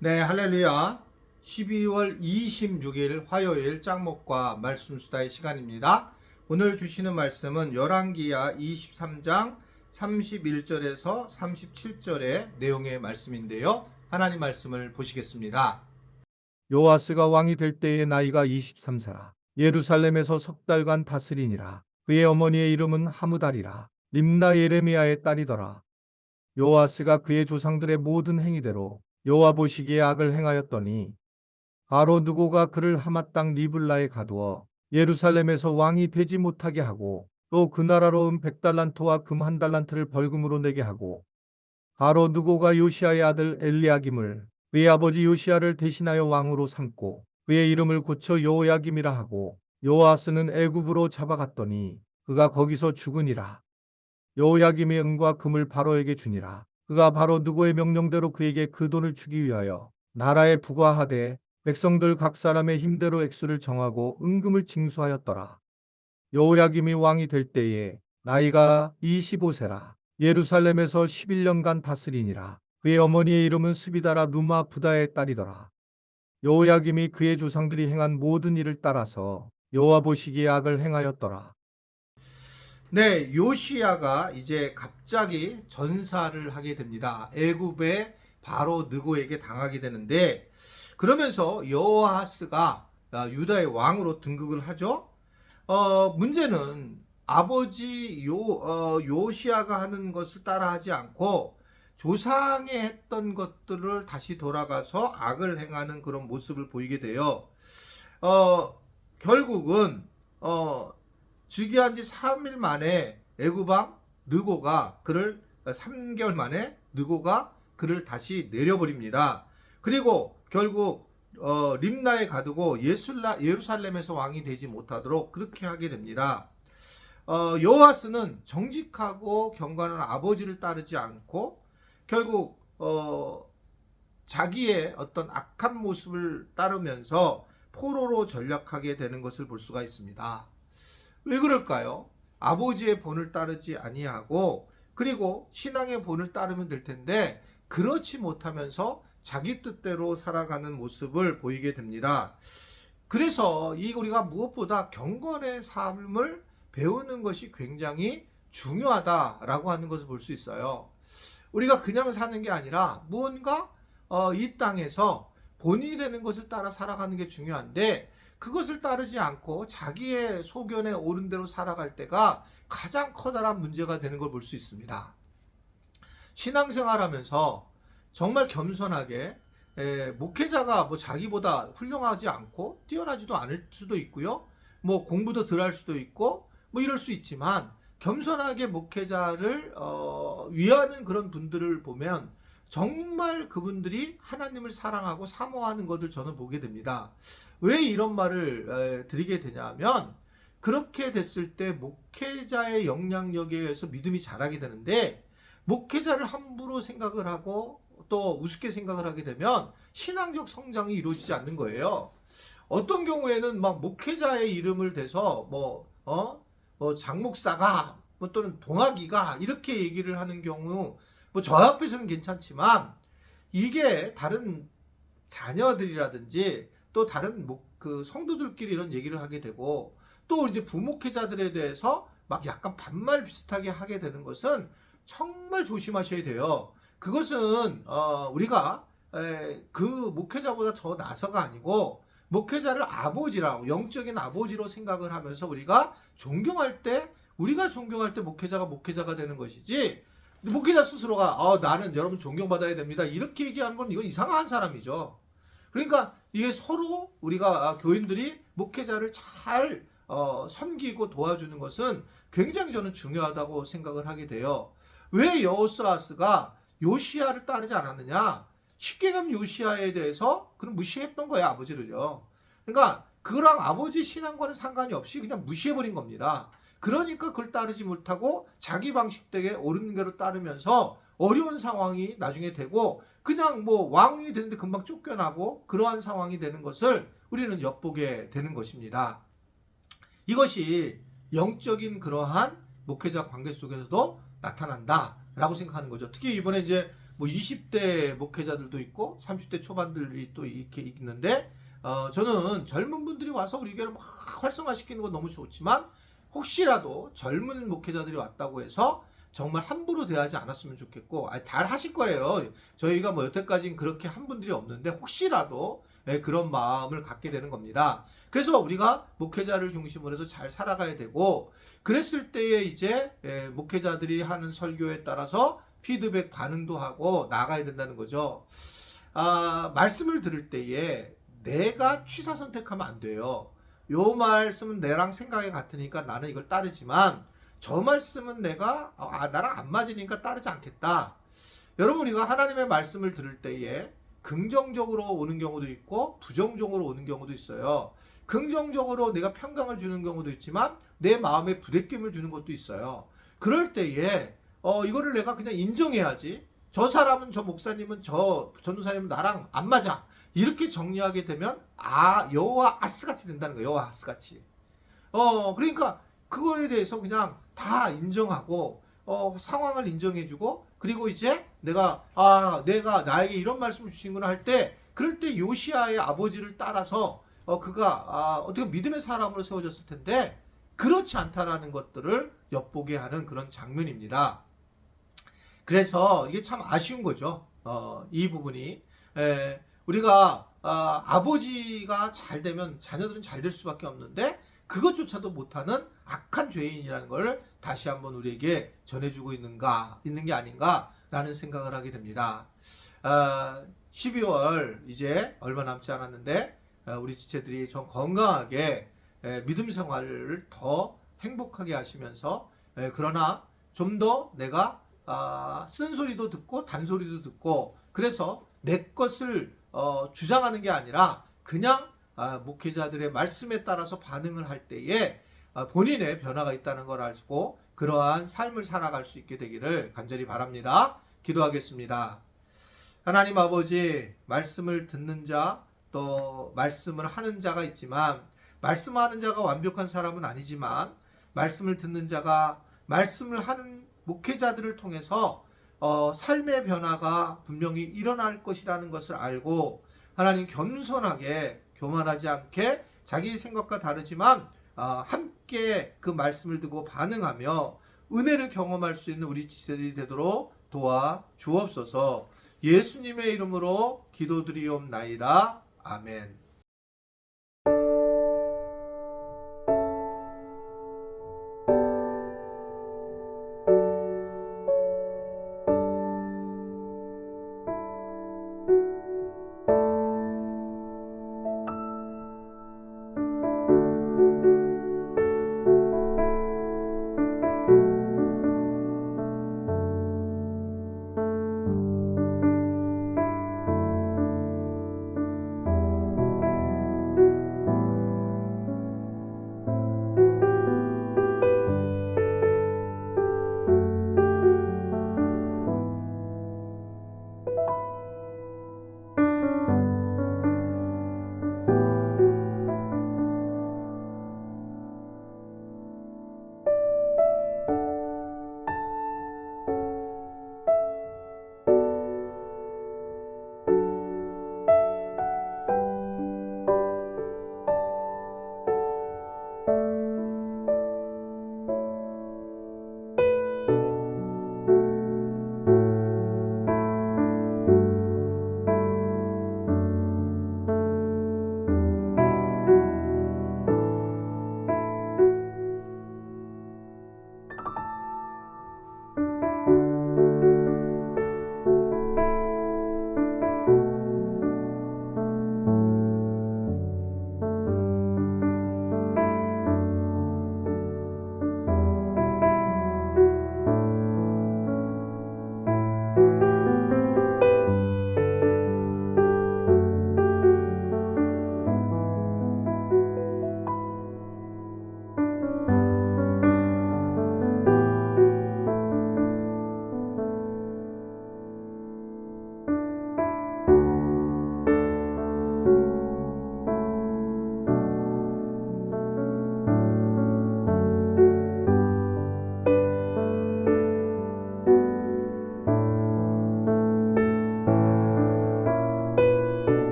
네, 할렐루야. 12월 26일 화요일 짱목과 말씀 수다의 시간입니다. 오늘 주시는 말씀은 열왕기야 23장 31절에서 37절의 내용의 말씀인데요. 하나님 말씀을 보시겠습니다. 요아스가 왕이 될 때의 나이가 23세라. 예루살렘에서 석 달간 다스리니라. 그의 어머니의 이름은 하무달이라. 림나 예레미야의 딸이더라. 요아스가 그의 조상들의 모든 행위대로 여호와 보시기에 악을 행하였더니 바로 느고가 그를 하맛 땅 리블라에 가두어 예루살렘에서 왕이 되지 못하게 하고 또 그 나라로 100달란트와 금 1달란트를 벌금으로 내게 하고 바로 느고가 요시아의 아들 엘리야김을 그의 아버지 요시아를 대신하여 왕으로 삼고 그의 이름을 고쳐 여호야김이라 하고 요아스는 애굽으로 잡아갔더니 그가 거기서 죽으니라. 여호야김이 은과 금을 바로에게 주니라. 그가 바로 느고의 명령대로 그에게 그 돈을 주기 위하여 나라에 부과하되 백성들 각 사람의 힘대로 액수를 정하고 은금을 징수하였더라. 여호야김이 왕이 될 때에 나이가 25세라. 예루살렘에서 11년간 다스리니라. 그의 어머니의 이름은 스비다라 누마 부다의 딸이더라. 여호야김이 그의 조상들이 행한 모든 일을 따라서 여호와 보시기에 악을 행하였더라. 네, 요시야가 이제 갑자기 전사를 하게 됩니다. 애굽의 바로 느고에게 당하게 되는데 그러면서 여호아스가 유다의 왕으로 등극을 하죠. 문제는 아버지 요시야가 하는 것을 따라하지 않고 조상이 했던 것들을 다시 돌아가서 악을 행하는 그런 모습을 보이게 돼요. 결국은 즉위한 지 3일 만에 애굽왕 느고가 그를 3개월 만에 느고가 그를 다시 내려버립니다. 그리고 결국 림나에 가두고 예루살렘에서 왕이 되지 못하도록 그렇게 하게 됩니다. 여호아스는 정직하고 경건한 아버지를 따르지 않고 결국 자기의 어떤 악한 모습을 따르면서 포로로 전락하게 되는 것을 볼 수가 있습니다. 왜 그럴까요? 아버지의 본을 따르지 아니하고 그리고 신앙의 본을 따르면 될 텐데 그렇지 못하면서 자기 뜻대로 살아가는 모습을 보이게 됩니다. 그래서 우리가 무엇보다 경건의 삶을 배우는 것이 굉장히 중요하다라고 하는 것을 볼 수 있어요. 우리가 그냥 사는 게 아니라 무언가 이 땅에서 본인이 되는 것을 따라 살아가는 게 중요한데 그것을 따르지 않고 자기의 소견에 옳은 대로 살아갈 때가 가장 커다란 문제가 되는 걸 볼 수 있습니다. 신앙생활하면서 정말 겸손하게 목회자가 뭐 자기보다 훌륭하지 않고 뛰어나지도 않을 수도 있고요. 뭐 공부도 덜 할 수도 있고 뭐 이럴 수 있지만 겸손하게 목회자를 위하는 그런 분들을 보면 정말 그분들이 하나님을 사랑하고 사모하는 것을 저는 보게 됩니다. 왜 이런 말을 드리게 되냐면 그렇게 됐을 때 목회자의 영향력에 의해서 믿음이 자라게 되는데 목회자를 함부로 생각을 하고 또 우습게 생각을 하게 되면 신앙적 성장이 이루어지지 않는 거예요. 어떤 경우에는 막 목회자의 이름을 대서 뭐 장목사가 뭐 또는 동학이가 이렇게 얘기를 하는 경우 뭐 저 앞에서는 괜찮지만 이게 다른 자녀들이라든지 또 다른 그 성도들끼리 이런 얘기를 하게 되고 또 이제 부목회자들에 대해서 막 약간 반말 비슷하게 하게 되는 것은 정말 조심하셔야 돼요. 그것은 우리가 그 목회자보다 더 나서가 아니고 목회자를 아버지라고 영적인 아버지로 생각을 하면서 우리가 존경할 때 목회자가 목회자가 되는 것이지 목회자 스스로가 나는 여러분 존경받아야 됩니다 이렇게 얘기하는 건 이건 이상한 사람이죠. 그러니까 이게 서로 우리가 교인들이 목회자를 잘 섬기고 도와주는 것은 굉장히 저는 중요하다고 생각을 하게 돼요. 왜 여호사스가 요시야를 따르지 않았느냐? 쉽게 가면 요시야에 대해서 그냥 무시했던 거야, 아버지를요. 그러니까 그랑 아버지 신앙과는 상관이 없이 그냥 무시해버린 겁니다. 그러니까 그걸 따르지 못하고 자기 방식대로 옳은 대로 따르면서 어려운 상황이 나중에 되고 그냥 뭐 왕이 되는데 금방 쫓겨나고 그러한 상황이 되는 것을 우리는 엿보게 되는 것입니다. 이것이 영적인 그러한 목회자 관계 속에서도 나타난다라고 생각하는 거죠. 특히 이번에 이제 뭐 20대 목회자들도 있고 30대 초반들이 또 이렇게 있는데 저는 젊은 분들이 와서 우리 교회를 막 활성화시키는 건 너무 좋지만 혹시라도 젊은 목회자들이 왔다고 해서 정말 함부로 대하지 않았으면 좋겠고 잘 하실 거예요. 저희가 뭐 여태까지는 그렇게 한 분들이 없는데 혹시라도 그런 마음을 갖게 되는 겁니다. 그래서 우리가 목회자를 중심으로 해서 잘 살아가야 되고 그랬을 때에 이제 목회자들이 하는 설교에 따라서 피드백 반응도 하고 나가야 된다는 거죠. 말씀을 들을 때에 내가 취사 선택하면 안 돼요. 요 말씀은 내랑 생각이 같으니까 나는 이걸 따르지만 저 말씀은 내가 나랑 안 맞으니까 따르지 않겠다. 여러분 우리가 하나님의 말씀을 들을 때에 긍정적으로 오는 경우도 있고 부정적으로 오는 경우도 있어요. 긍정적으로 내가 평강을 주는 경우도 있지만 내 마음에 부대낌을 주는 것도 있어요. 그럴 때에 이거를 내가 그냥 인정해야지. 저 사람은 저 목사님은 저 전도사님은 나랑 안 맞아. 이렇게 정리하게 되면 여호와 아스같이 된다는 거예요. 여호와 아스같이. 그러니까 그거에 대해서 그냥 다 인정하고 상황을 인정해주고 그리고 이제 내가 나에게 이런 말씀을 주신구나 할 때 그럴 때 요시야의 아버지를 따라서 그가 어떻게 믿음의 사람으로 세워졌을 텐데 그렇지 않다라는 것들을 엿보게 하는 그런 장면입니다. 그래서 이게 참 아쉬운 거죠. 이 부분이 우리가 아버지가 잘 되면 자녀들은 잘 될 수밖에 없는데 그것조차도 못하는 악한 죄인이라는 걸 다시 한번 우리에게 전해주고 있는 게 아닌가라는 생각을 하게 됩니다. 12월 이제 얼마 남지 않았는데 우리 지체들이 좀 건강하게 믿음 생활을 더 행복하게 하시면서 그러나 좀 더 내가 쓴소리도 듣고 단소리도 듣고 그래서 내 것을 주장하는 게 아니라 그냥 목회자들의 말씀에 따라서 반응을 할 때에 본인의 변화가 있다는 걸 알고 그러한 삶을 살아갈 수 있게 되기를 간절히 바랍니다. 기도하겠습니다. 하나님 아버지, 말씀을 듣는 자, 또 말씀을 하는 자가 있지만 말씀하는 자가 완벽한 사람은 아니지만 말씀을 듣는 자가 말씀을 하는 목회자들을 통해서 삶의 변화가 분명히 일어날 것이라는 것을 알고 하나님 겸손하게 교만하지 않게 자기 생각과 다르지만 함께 그 말씀을 듣고 반응하며 은혜를 경험할 수 있는 우리 지체들이 되도록 도와 주옵소서. 예수님의 이름으로 기도드리옵나이다. 아멘.